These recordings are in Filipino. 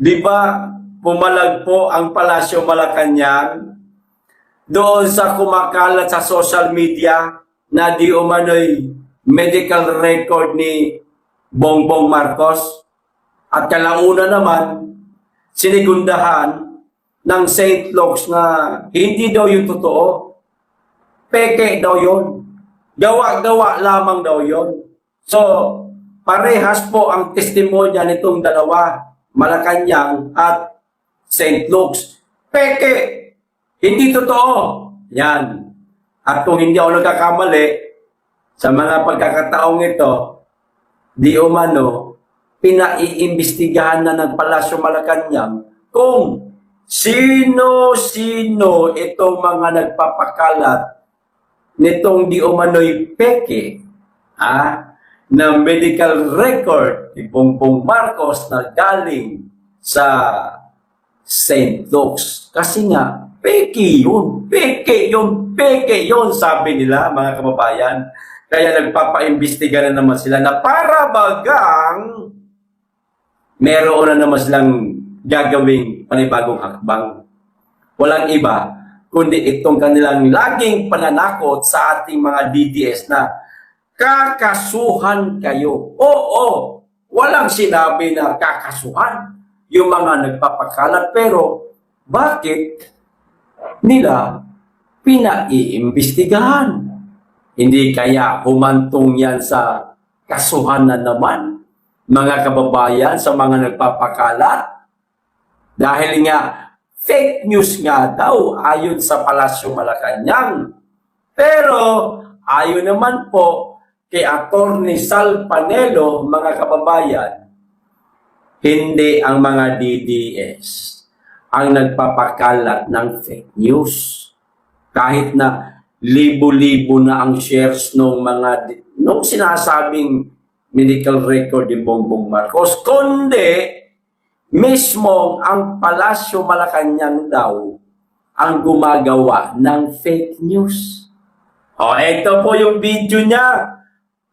Di ba pumalagpo ang Palasyo Malacanang doon sa kumakalat sa social media na di umano'y medical record ni Bongbong Marcos? At kalauna naman, sinigundahan ng St. Luke's na hindi daw yung totoo. Peke daw yun. Gawa-gawa lamang daw yun. So, parehas po ang testimonya nitong dalawa, Malacanang at St. Luke's. Peke! Hindi totoo. Yan. At kung hindi ako nagkakamali, sa mga pagkakataong ito, di umano, pinaiimbestigahan na ng Palasyo Malacanang kung sino-sino itong mga nagpapakalat nitong di umano'y peke na medical record ni Bongbong Marcos na galing sa St. Luke's. Kasi nga, peke yun, sabi nila mga kababayan. Kaya nagpapaimbestiga na naman sila na para bagang meron na naman silang gagawing panibagong hakbang. Walang iba, kundi itong kanilang laging pananakot sa ating mga DDS na kakasuhan kayo. Oo, walang sinabi na kakasuhan yung mga nagpapakalat. Pero bakit nila pinaiimbestigahan? Hindi kaya humantong yan sa kasuhan na naman, mga kababayan, sa mga nagpapakalat? Dahil nga, fake news nga daw ayon sa Palasyo Malacanang. Pero ayon naman po kay Atty. Sal Panelo, mga kababayan, hindi ang mga DDS ang nagpapakalat ng fake news. Kahit na libo-libo na ang shares nung sinasabing medical record ni Bongbong Marcos, kundi mismo ang Palasyo Malacanang daw ang gumagawa ng fake news. O, ito po yung video niya.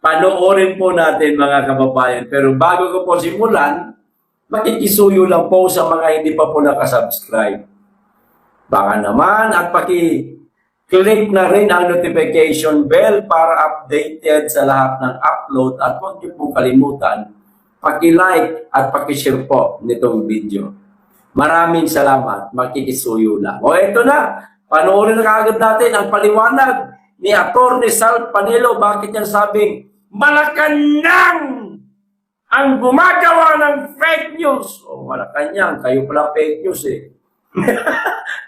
Panoorin po natin, mga kababayan. Pero bago ko po simulan, makikisuyo lang po sa mga hindi pa po nakasubscribe. Baka naman at paki-click na rin ang notification bell para updated sa lahat ng upload. At huwag niyo po kalimutan, paki-like at paki-share po nitong video. Maraming salamat. Makikisuyo lang. O eto na. Panoorin na kaagad natin ang paliwanag ni Atty. Sal Panelo. Bakit niya sabing Malacanang ang gumagawa ng fake news? O Malacanang, kayo pala fake news eh.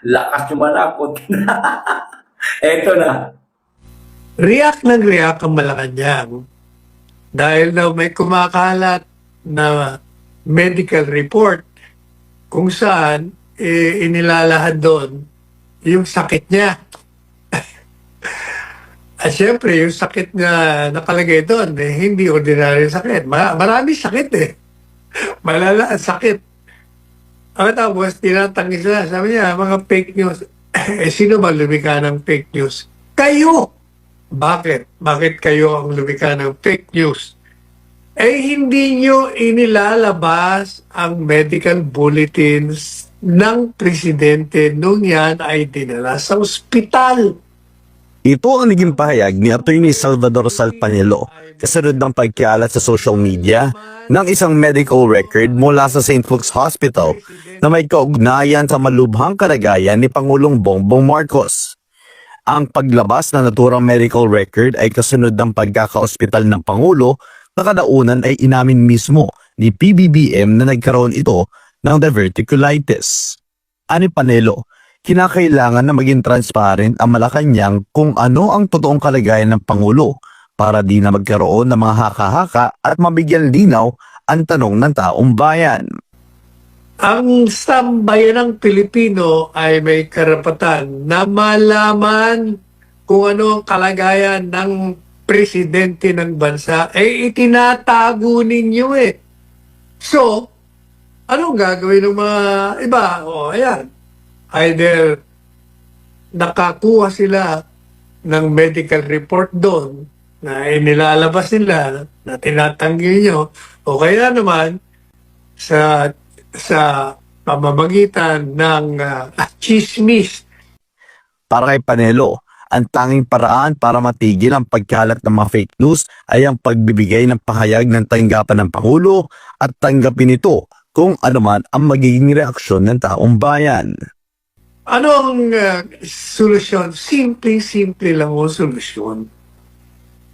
Lakas yung manakot. Eto na. React ang Malacanang dahil daw may kumakalat na medical report kung saan inilalahad doon yung sakit niya. At syempre, yung sakit na nakalagay doon, hindi ordinary sakit. Marami sakit eh. Malala ang sakit. At tapos, tinatanggi sila. Sabi niya, mga fake news. Sino ba lumikha ng fake news? Kayo! Bakit? Bakit kayo ang lumikha ng fake news? Hindi nyo inilalabas ang medical bulletins ng presidente nung yan ay dinala sa ospital. Ito ang naging pahayag ni Atty. Salvador Sal Panelo kasunod ng pagkialat sa social media ng isang medical record mula sa St. Luke's Hospital na may kaugnayan sa malubhang kalagayan ni Pangulong Bongbong Marcos. Ang paglabas na naturang medical record ay kasunod ng pagkaka-ospital ng Pangulo na kadaunan ay inamin mismo ni PBBM na nagkaroon ito ng diverticulitis. Ani Panelo, kinakailangan na maging transparent ang Malacanang kung ano ang totoong kalagayan ng Pangulo para di na magkaroon ng mga haka-haka at mabigyan linaw ang tanong ng taong bayan. Ang sambayan ng Pilipino ay may karapatan na malaman kung ano ang kalagayan ng presidente ng bansa. Itinatago ninyo eh. So, anong gagawin ng mga iba? Ayan. Either nakakuha sila ng medical report doon na inilalabas nila na tinatanggi nyo, o kaya naman sa sa pamamagitan ng chismis. Para kay Panelo, ang tanging paraan para matigil ang pagkalat ng mga fake news ay ang pagbibigay ng pahayag ng tanggapan ng Pangulo at tanggapin ito kung ano man ang magiging reaksyon ng taong bayan. Ano ang solusyon? Simple lang ang solusyon.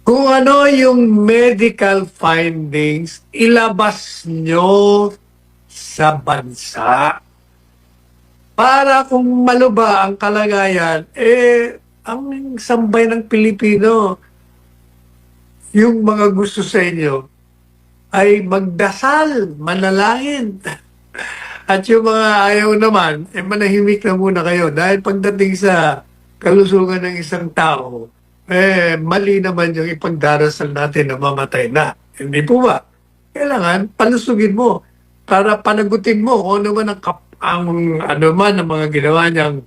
Kung ano yung medical findings, ilabas nyo sa bansa. Para kung maluba ang kalagayan, ang sambay ng Pilipino, yung mga gusto sa inyo, ay magdasal, manalangin. At yung mga ayaw naman, manahimik na muna kayo. Dahil pagdating sa kalusugan ng isang tao, mali naman yung ipagdarasal natin na mamatay na. Hindi po ba? Kailangan palusugin mo para panagutin mo kung ano man ang mga ginawa niyang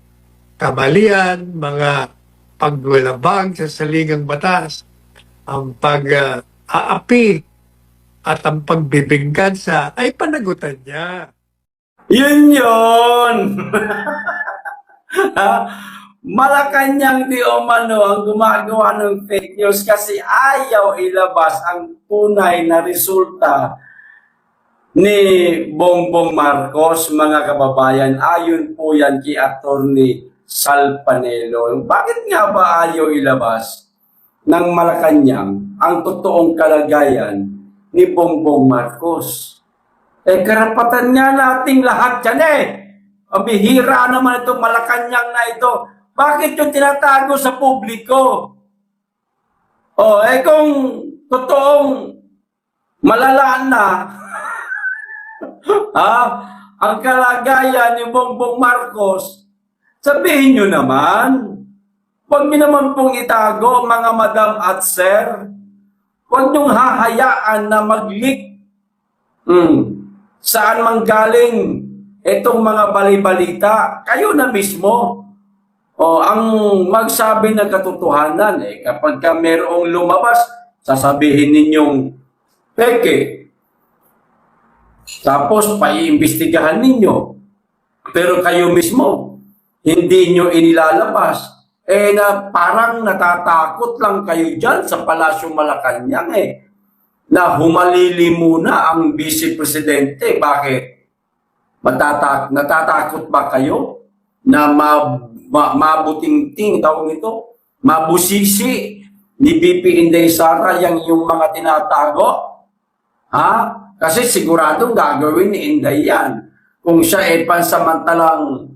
kamalian, mga pagwalabag sa saligang batas, ang pag-aapi at ang pagbibinggansa ay panagutan niya. Yun! Malacanang di umano ang gumagawa ng fake news kasi ayaw ilabas ang tunay na resulta ni Bongbong Marcos, mga kababayan. Ayon po yan kay Attorney Sal Panelo. Bakit nga ba ayaw ilabas ng Malacanang ang totoong kalagayan ni Bongbong Marcos? Karapatan nga nating lahat yan Ang bihira naman itong Malacanang na ito. Bakit yung tinatago sa publiko? Kung totoong malala na ang kalagayan ni Bongbong Marcos, sabihin nyo naman. Huwag nyo naman pong itago, mga madam at sir. Huwag nyong hahayaan na mag-leak. Saan man galing itong mga balibalita, kayo na mismo ang magsabi ng katotohanan. Kapag mayroong lumabas, sasabihin ninyong peke. Tapos paiimbestigahan ninyo. Pero kayo mismo, hindi nyo inilalabas. Na parang natatakot lang kayo dyan sa Palasyo Malacanang na humalili muna ang Vice Presidente. Bakit? Natatakot ba kayo na mabutingting tawag ito? Mabusisi ni BP Inday Sara yung mga tinatago? Kasi siguradong gagawin ni Inday yan. Kung siya pansamantalang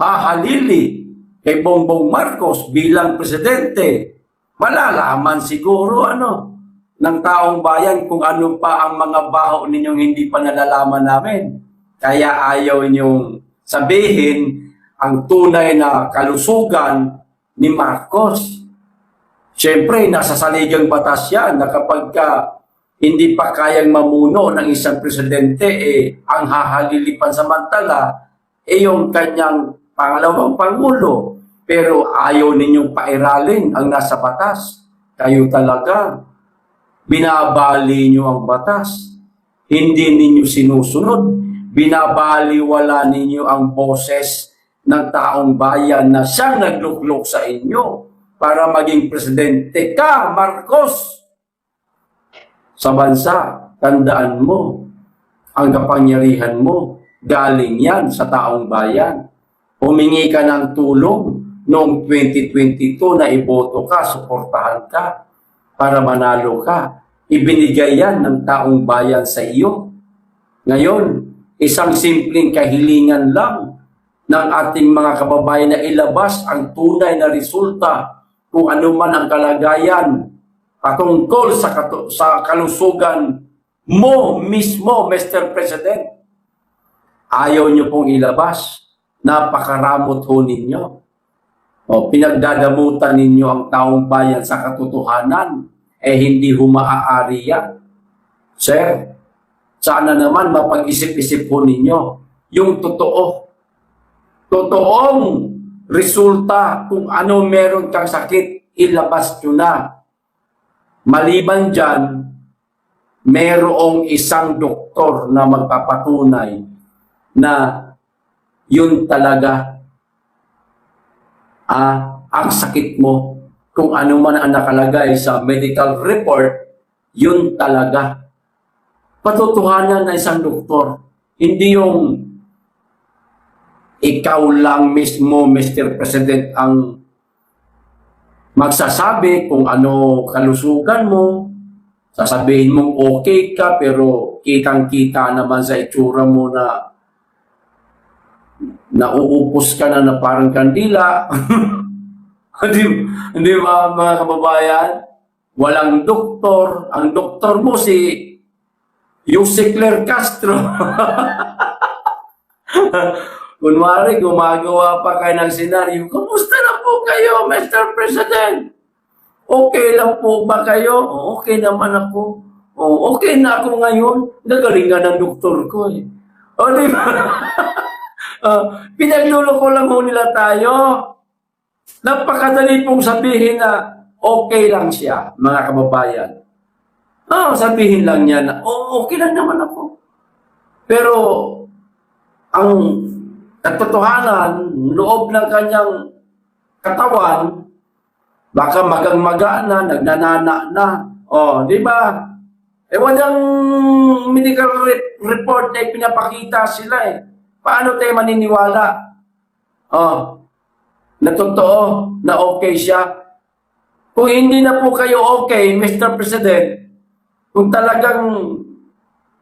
hahalili kay Bongbong Marcos bilang presidente, malalaman siguro ng taong bayan kung ano pa ang mga baho ninyong hindi pa nalalaman namin. Kaya ayaw ninyong sabihin ang tunay na kalusugan ni Marcos. Siyempre, nasa saligang batas yan na kapag hindi pa kayang mamuno ng isang presidente, ang hahalilipan samantala, yung kanyang pangalawang pangulo. Pero ayaw ninyong pairalin ang nasa batas. Kayo talaga, binabali nyo ang batas. Hindi ninyo sinusunod. Binabaliwala ninyo ang boses ng taong bayan na siyang nagluklok sa inyo para maging presidente ka, Marcos. Sa bansa, tandaan mo, ang kapangyarihan mo, galing yan sa taong bayan. Humingi ka ng tulong noong 2022 na iboto ka, suportahan ka para manalo ka. Ibinigay yan ng taong bayan sa iyo. Ngayon, isang simpleng kahilingan lang ng ating mga kababayan na ilabas ang tunay na resulta kung ano man ang kalagayan patungkol sa kalusugan mo mismo, Mr. President. Ayaw nyo pong ilabas. Napakaramot ho ninyo. Pinagdadamutan ninyo ang taong bayan sa katotohanan. Hindi humaaari yan. Sir, sana naman mapag-isip-isip po ninyo yung totoong resulta kung ano meron kang sakit, ilabas nyo na. Maliban dyan, merong isang doktor na magpapatunay na yun talaga ang sakit mo. Kung ano man ang nakalagay sa medical report, yun talaga. Patutuhanan na isang doktor. Hindi yung ikaw lang mismo, Mr. President, ang magsasabi kung ano kalusugan mo. Sasabihin mong okay ka, pero kitang-kita naman sa itsura mo na nauupos ka na parang kandila. Hindi ba, mga kababayan? Walang doktor. Ang doktor mo si Jose Claire Castro. Kunwari, gumagawa pa kayo ng senaryo, kumusta na po kayo, Mr. President? Okay lang po ba kayo? Okay naman ako. Okay na ako ngayon. Nagalingan ng doktor ko eh. O, di ba? Pinagluloko lang mo nila tayo. Napakadali pong sabihin na okay lang siya, mga kababayan. Sabihin lang niya na, okay lang naman ako. Pero, ang katotohanan, loob ng kanyang katawan, baka magang-maga na, nagnanana na. Di ba? Walang medical report na pinapakita sila eh. Paano tayo maniniwala? Na totoo, na okay siya. Kung hindi na po kayo okay, Mr. President, kung talagang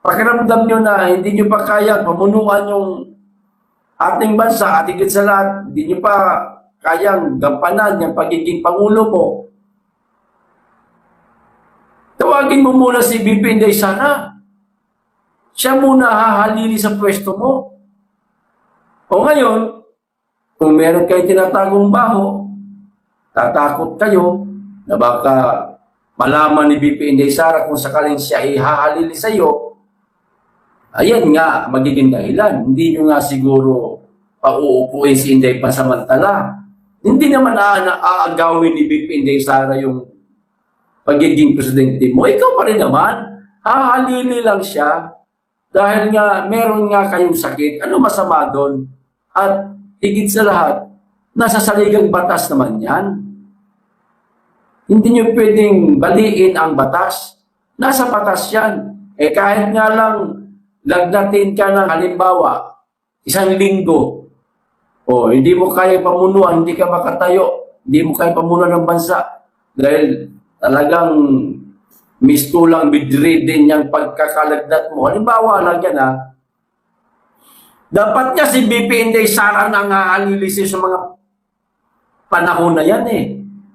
pakiramdam nyo na hindi nyo pa kaya pamunuan yung ating bansa at higit sa lahat, hindi nyo pa kayang gampanan yung pagiging Pangulo mo, tawagin mo muna si BP Inday Sara. Siya muna hahalili sa pwesto mo. O ngayon, kung meron kayo tinatagong baho, tatakot kayo na baka malaman ni BP Inday Sara kung sakaling siya ihahalili sa iyo, ayan nga, magiging dahilan. Hindi nyo nga siguro pauupuin si Inday pansamantala. Hindi naman aagawin ni BP Inday Sara yung pagiging presidente mo. Ikaw pa rin naman, hahalili lang siya dahil nga meron nga kayong sakit. Ano masama doon? At higit sa lahat, nasa saligang batas naman yan. Hindi nyo pwedeng baliin ang batas. Nasa batas yan. Kahit nga lang lagnatin ka ng halimbawa, 1 linggo, hindi mo kaya pamunuan, hindi ka makatayo, hindi mo kaya pamunuan ng bansa dahil talagang mistulang bedridden yung pagkakalagnat mo. Halimbawa lang yan Dapat nga si BP Inday Sara nang haalilisi sa mga panahon na yan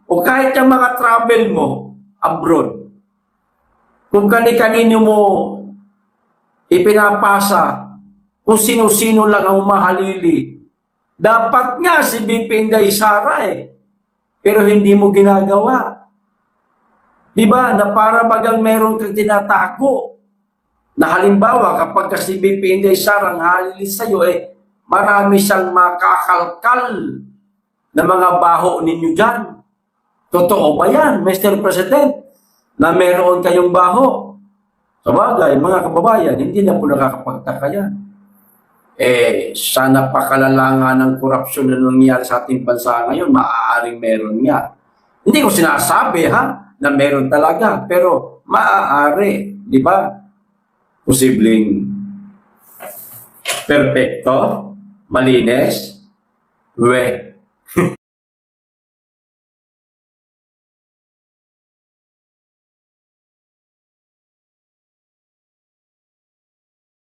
O kahit yung mga travel mo abroad, kung kani-kanino mo ipinapasa, kung sino-sino lang ang umahalili, dapat nga si BP Inday Sara pero hindi mo ginagawa. Diba? Na para bagang meron kang tinatago. Na halimbawa, kapag si BP Inday Sara ang halili sa'yo, marami siyang makakalkal na mga baho ninyo dyan. Totoo ba yan, Mr. President, na meron kayong baho? Sabagay, mga kababayan, hindi na po nakakapagtaka yan. Sa napakalalanga ng korupsyon na nangyayari sa ating bansa ngayon, maaaring meron nga. Hindi ko sinasabi na meron talaga, pero maaari, di ba? Posibleng perfecto, malinis,